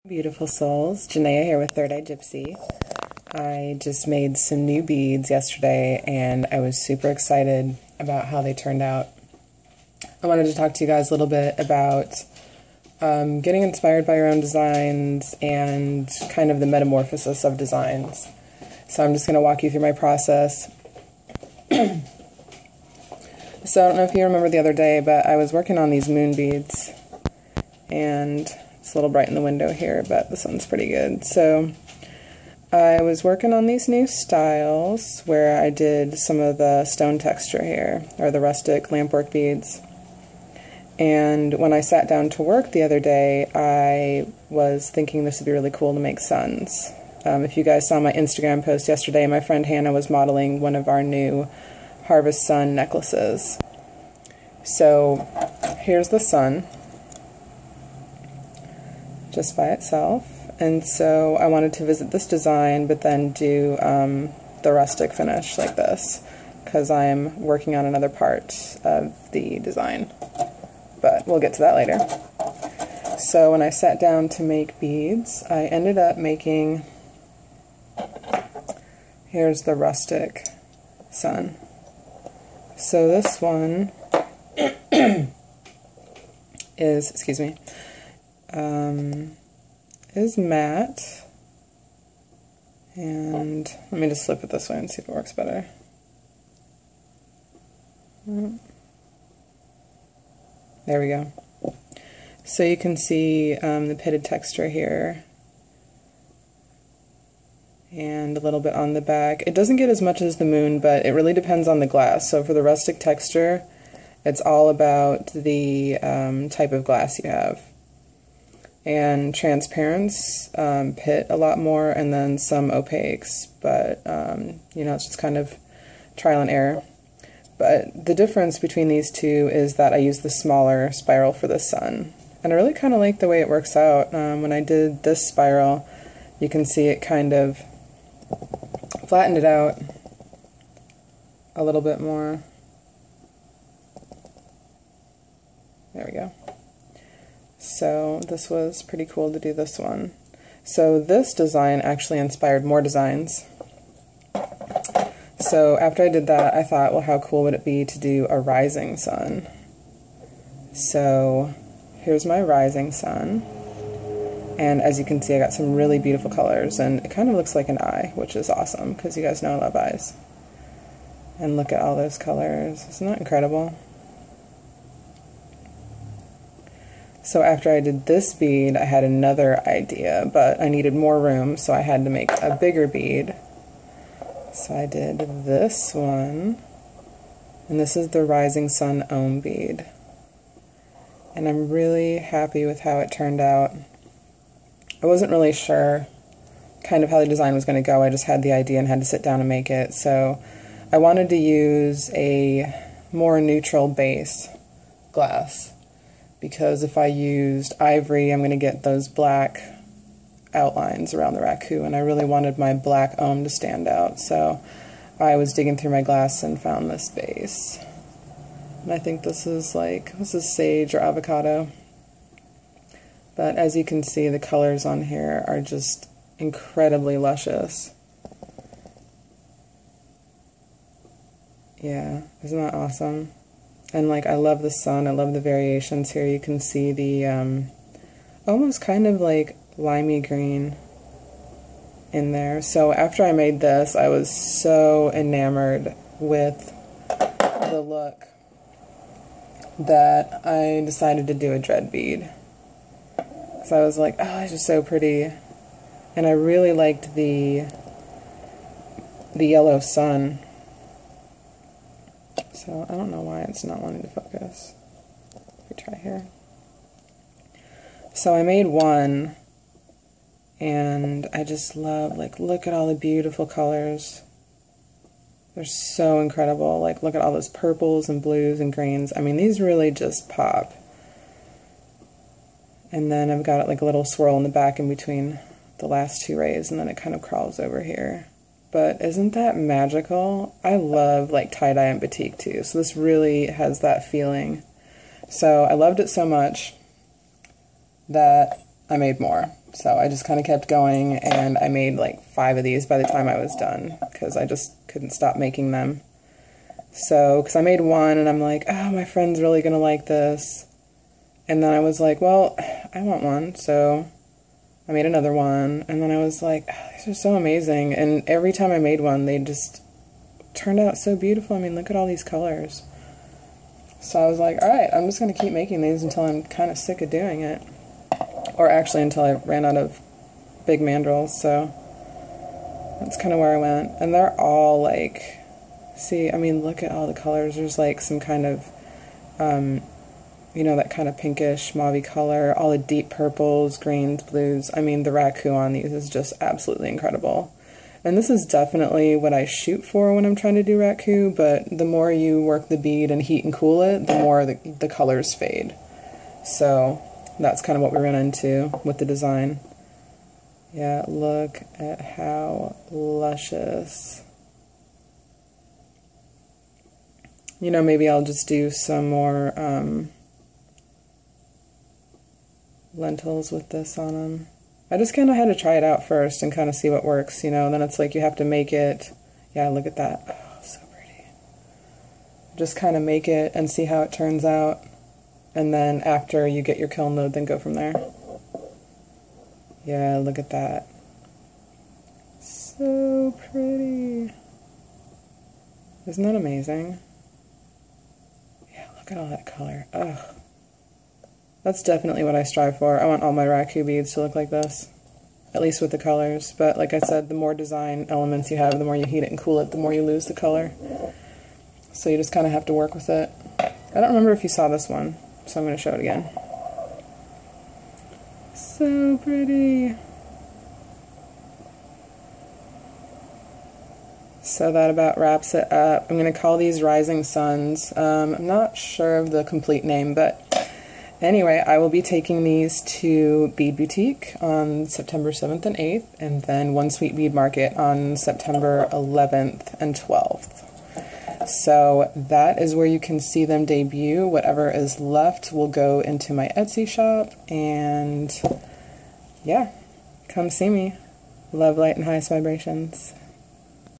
Beautiful souls, Genea here with Eye Gypsy. I just made some new beads yesterday and I was super excited about how they turned out. I wanted to talk to you guys a little bit about getting inspired by your own designs and kind of the metamorphosis of designs. So I'm just going to walk you through my process. So I don't know if you remember the other day, but I was working on these moon beads and it's a little bright in the window here, but the sun's pretty good. So I was working on these new styles where I did some of the stone texture here, or the rustic lampwork beads. And when I sat down to work the other day, I was thinking this would be really cool to make suns. If you guys saw my Instagram post yesterday, my friend Hannah was modeling one of our new Harvest Sun necklaces. So here's the sun, just by itself, and so I wanted to visit this design but then do the rustic finish like this because I'm working on another part of the design, but we'll get to that later. So when I sat down to make beads, I ended up making, here's the rustic sun. So this one is, excuse me, is matte, and let me just flip it this way and see if it works better. There we go. So you can see the pitted texture here and a little bit on the back. It doesn't get as much as the moon, but it really depends on the glass. So for the rustic texture, it's all about the type of glass you have. And transparents pit a lot more, and then some opaques, but you know, it's just kind of trial and error. But the difference between these two is that I use the smaller spiral for the sun, and I really kind of like the way it works out. When I did this spiral, you can see it kind of flattened it out a little bit more. There we go. So this was pretty cool to do this one. So this design actually inspired more designs. So after I did that, I thought, well, how cool would it be to do a rising sun? So here's my rising sun. And as you can see, I got some really beautiful colors, and it kind of looks like an eye, which is awesome because you guys know I love eyes. And look at all those colors. Isn't that incredible? So after I did this bead, I had another idea, but I needed more room, so I had to make a bigger bead. So I did this one, and this is the Rising Sun Ohm bead. And I'm really happy with how it turned out. I wasn't really sure kind of how the design was going to go. I just had the idea and had to sit down and make it. So I wanted to use a more neutral base glass, because if I used ivory, I'm going to get those black outlines around the raccoon, and I really wanted my black ohm to stand out. So I was digging through my glass and found this base. And I think this is sage or avocado. But as you can see, the colors on here are just incredibly luscious. Yeah, isn't that awesome? And like, I love the sun, I love the variations here. You can see the almost kind of like limey green in there. So after I made this, I was so enamored with the look that I decided to do a dread bead. So I was like, oh, it's just so pretty. And I really liked the yellow sun. So I don't know why it's not wanting to focus. Let me try here. So I made one, and I just love, like, look at all the beautiful colors. They're so incredible. Like, look at all those purples and blues and greens. I mean, these really just pop. And then I've got like a little swirl in the back in between the last two rays, and then it kind of crawls over here. But isn't that magical? I love like tie-dye and batik too, so this really has that feeling. So I loved it so much that I made more. So I just kind of kept going, and I made like 5 of these by the time I was done, because I just couldn't stop making them. So, because I made one, and I'm like, oh, my friend's really going to like this. And then I was like, well, I want one, so I made another one. And then I was like, oh, these are so amazing. And every time I made one, they just turned out so beautiful. I mean, look at all these colors. So I was like, all right, I'm just going to keep making these until I'm kind of sick of doing it. Or actually until I ran out of big mandrels. So that's kind of where I went. And they're all like, see, I mean, look at all the colors. There's like some kind of, you know, that kind of pinkish, mauvey color, all the deep purples, greens, blues. I mean, the raku on these is just absolutely incredible. And this is definitely what I shoot for when I'm trying to do raku, but the more you work the bead and heat and cool it, the more the colors fade. So that's kind of what we ran into with the design. Yeah, look at how luscious. You know, maybe I'll just do some more lentils with this on them. I just kind of had to try it out first and kind of see what works, you know. And then it's like you have to make it. Yeah, look at that. Oh, so pretty. Just kind of make it and see how it turns out. And then after you get your kiln load, then go from there. Yeah, look at that. So pretty. Isn't that amazing? Yeah, look at all that color. Ugh. That's definitely what I strive for. I want all my raku beads to look like this, at least with the colors. But like I said, the more design elements you have, the more you heat it and cool it, the more you lose the color. So you just kind of have to work with it. I don't remember if you saw this one, so I'm going to show it again. So pretty. So that about wraps it up. I'm going to call these Rising Suns. I'm not sure of the complete name, but anyway, I will be taking these to Bead Boutique on September 7th and 8th, and then One Sweet Bead Market on September 11th and 12th. So that is where you can see them debut. Whatever is left will go into my Etsy shop, and yeah, come see me. Love, light, and highest vibrations.